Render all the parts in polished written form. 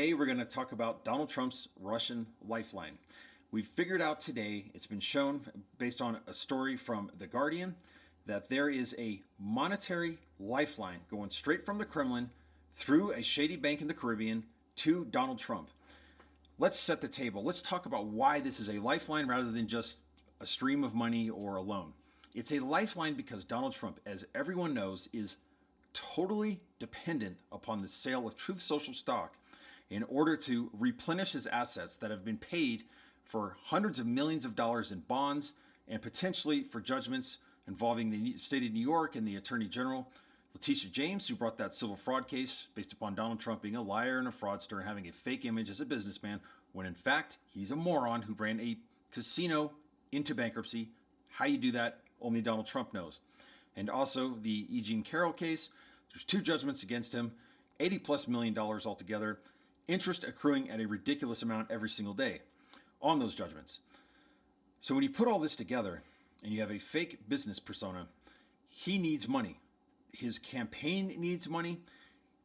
Today we're going to talk about Donald Trump's Russian lifeline. We've figured out today, it's been shown based on a story from The Guardian, that there is a monetary lifeline going straight from the Kremlin through a shady bank in the Caribbean to Donald Trump. Let's set the table. Let's talk about why this is a lifeline rather than just a stream of money or a loan. It's a lifeline because Donald Trump, as everyone knows, is totally dependent upon the sale of Truth Social stock in order to replenish his assets that have been paid for hundreds of millions of dollars in bonds and potentially for judgments involving the state of New York and the Attorney General, Letitia James, who brought that civil fraud case based upon Donald Trump being a liar and a fraudster and having a fake image as a businessman, when in fact he's a moron who ran a casino into bankruptcy. How you do that, only Donald Trump knows. And also the E. Jean Carroll case, there's 2 judgments against him, $80+ million altogether, interest accruing at a ridiculous amount every single day on those judgments. So when you put all this together and you have a fake business persona, he needs money. His campaign needs money,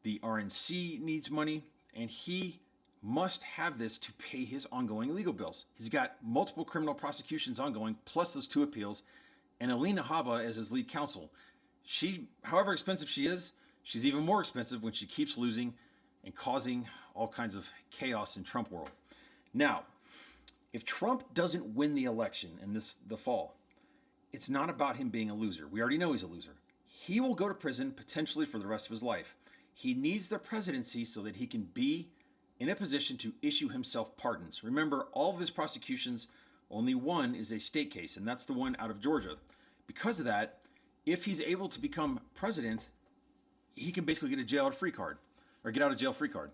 the RNC needs money, and he must have this to pay his ongoing legal bills. He's got multiple criminal prosecutions ongoing, plus those 2 appeals, and Alina Habba as his lead counsel. She, however expensive she is, she's even more expensive when she keeps losing and causing all kinds of chaos in Trump world. Now, if Trump doesn't win the election in the fall, it's not about him being a loser. We already know he's a loser. He will go to prison potentially for the rest of his life. He needs the presidency so that he can be in a position to issue himself pardons. Remember, all of his prosecutions, only one is a state case, and that's the one out of Georgia. Because of that, if he's able to become president, he can basically get a jail free card or get out of jail free card.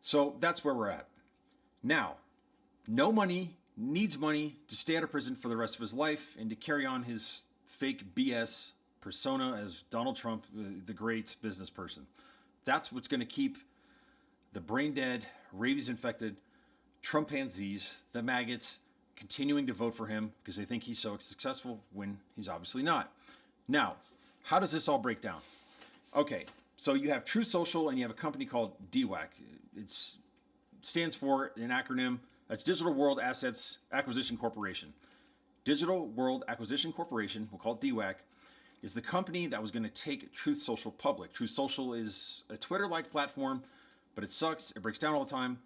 So that's where we're at. Now, no money, needs money to stay out of prison for the rest of his life and to carry on his fake BS persona as Donald Trump, the great business person. That's what's going to keep the brain dead, rabies infected Trumpanzees, the maggots, continuing to vote for him because they think he's so successful when he's obviously not. Now, how does this all break down? Okay, so you have True Social and you have a company called DWAC. It stands for an acronym. That's Digital World Assets Acquisition Corporation. Digital World Acquisition Corporation, we'll call it DWAC, is the company that was going to take Truth Social public. Truth Social is a Twitter-like platform, but it sucks. It breaks down all the time.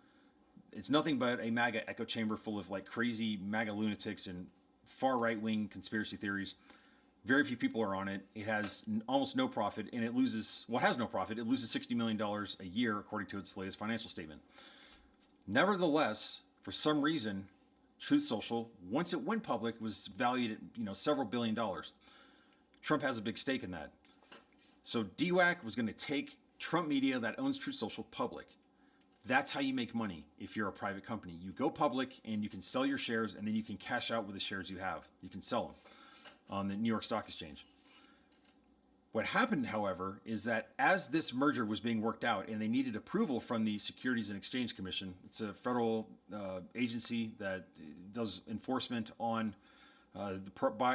It's nothing but a MAGA echo chamber full of like crazy MAGA lunatics and far right-wing conspiracy theories. Very few people are on it. It has almost no profit, and it loses, well, it has no profit. It loses $60 million a year, according to its latest financial statement. Nevertheless, for some reason, Truth Social, once it went public, was valued at several billion dollars. Trump has a big stake in that. So DWAC was going to take Trump Media that owns Truth Social public. That's how you make money if you're a private company. You go public and you can sell your shares, and then you can cash out with the shares you have. You can sell them on the New York Stock Exchange. What happened, however, is that as this merger was being worked out and they needed approval from the Securities and Exchange Commission, it's a federal agency that does enforcement on the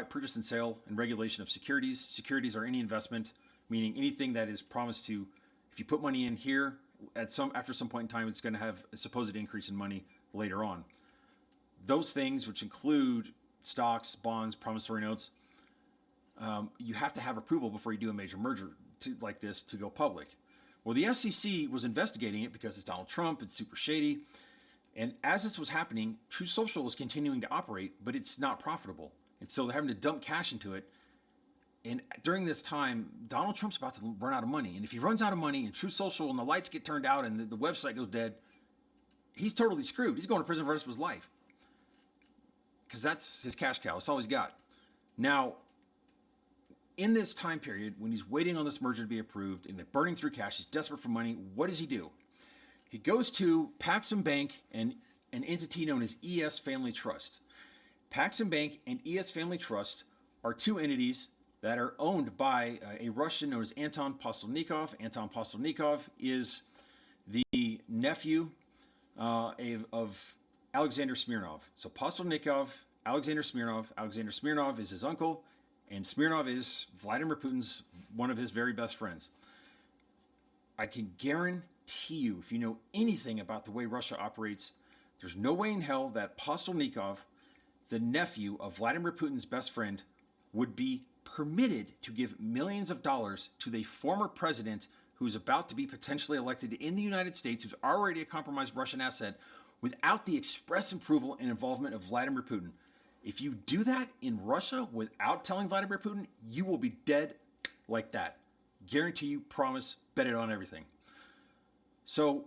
purchase and sale and regulation of securities. Securities are any investment, meaning anything that is promised to, if you put money in here, after some point in time, it's going to have a supposed increase in money later on. Those things, which include stocks, bonds, promissory notes, you have to have approval before you do a major merger like this to go public. Well, the SEC was investigating it because it's Donald Trump, it's super shady. And as this was happening, True Social was continuing to operate, but it's not profitable. And so they're having to dump cash into it. And during this time, Donald Trump's about to run out of money. And if he runs out of money and True Social and the lights get turned out and the website goes dead, he's totally screwed. He's going to prison for the rest of his life. Because that's his cash cow. That's all he's got. Now, in this time period, when he's waiting on this merger to be approved and they're burning through cash, he's desperate for money, what does he do? He goes to Paxim Bank and an entity known as ES Family Trust. Paxim Bank and ES Family Trust are 2 entities that are owned by a Russian known as Anton Postelnikov. Anton Postelnikov is the nephew of Alexander Smirnov. So Postelnikov, Alexander Smirnov is his uncle, and Smirnov is Vladimir Putin's one of his very best friends. I can guarantee guarantee you, if you know anything about the way Russia operates, there's no way in hell that Postolnikov, the nephew of Vladimir Putin's best friend, would be permitted to give millions of dollars to the former president who's about to be potentially elected in the United States, who's already a compromised Russian asset, without the express approval and involvement of Vladimir Putin. If you do that in Russia without telling Vladimir Putin, you will be dead like that. Guarantee you, promise, bet it on everything. So,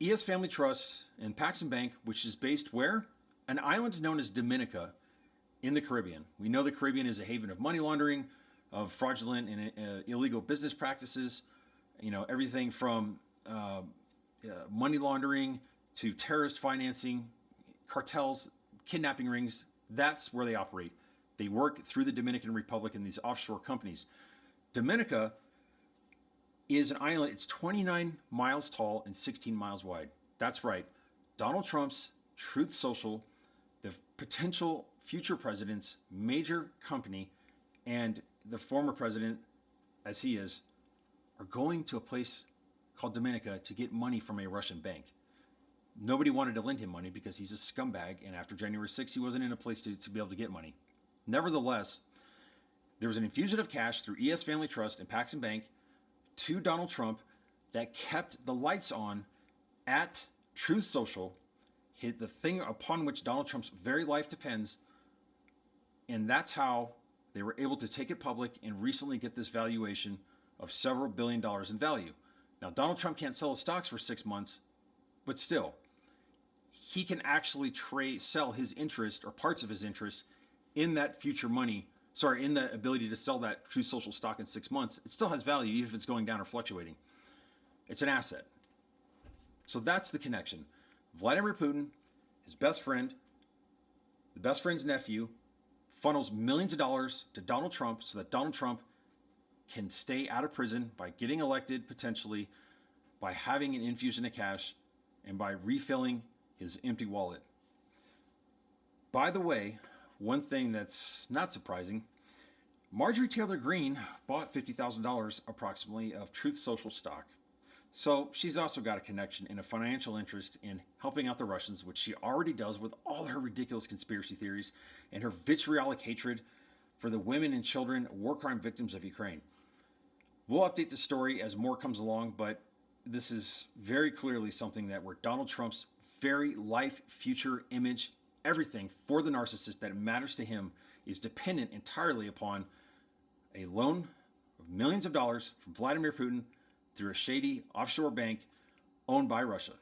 ES Family Trust and Paxson Bank, which is based where? An island known as Dominica in the Caribbean. We know the Caribbean is a haven of money laundering, of fraudulent and illegal business practices. You know, everything from money laundering to terrorist financing, cartels, kidnapping rings. That's where they operate. They work through the Dominican Republic and these offshore companies. Dominica is an island. It's 29 miles tall and 16 miles wide. That's right. Donald Trump's Truth Social, the potential future president's major company, and the former president, as he is, are going to a place called Dominica to get money from a Russian bank. Nobody wanted to lend him money because he's a scumbag, and after January 6th, he wasn't in a place to be able to get money. Nevertheless, there was an infusion of cash through ES Family Trust and Paxson Bank to Donald Trump that kept the lights on at Truth Social, the thing upon which Donald Trump's very life depends. And that's how they were able to take it public and recently get this valuation of several $billion in value. Now, Donald Trump can't sell his stocks for 6 months, but still, he can actually sell his interest or parts of his interest in that future money. In the ability to sell that Truth Social stock in 6 months. It still has value even if it's going down or fluctuating. It's an asset. So that's the connection. Vladimir Putin, his best friend, the best friend's nephew, funnels millions of dollars to Donald Trump so that Donald Trump can stay out of prison by getting elected potentially, by having an infusion of cash, and by refilling his empty wallet. By the way, one thing that's not surprising, Marjorie Taylor Greene bought $50,000 approximately of Truth Social stock. So she's also got a connection and a financial interest in helping out the Russians, which she already does with all her ridiculous conspiracy theories and her vitriolic hatred for the women and children, war crime victims of Ukraine. We'll update the story as more comes along, but this is very clearly something that where Donald Trump's very life, future, image, everything for the narcissist that matters to him is dependent entirely upon a loan of millions of dollars from Vladimir Putin through a shady offshore bank owned by Russia.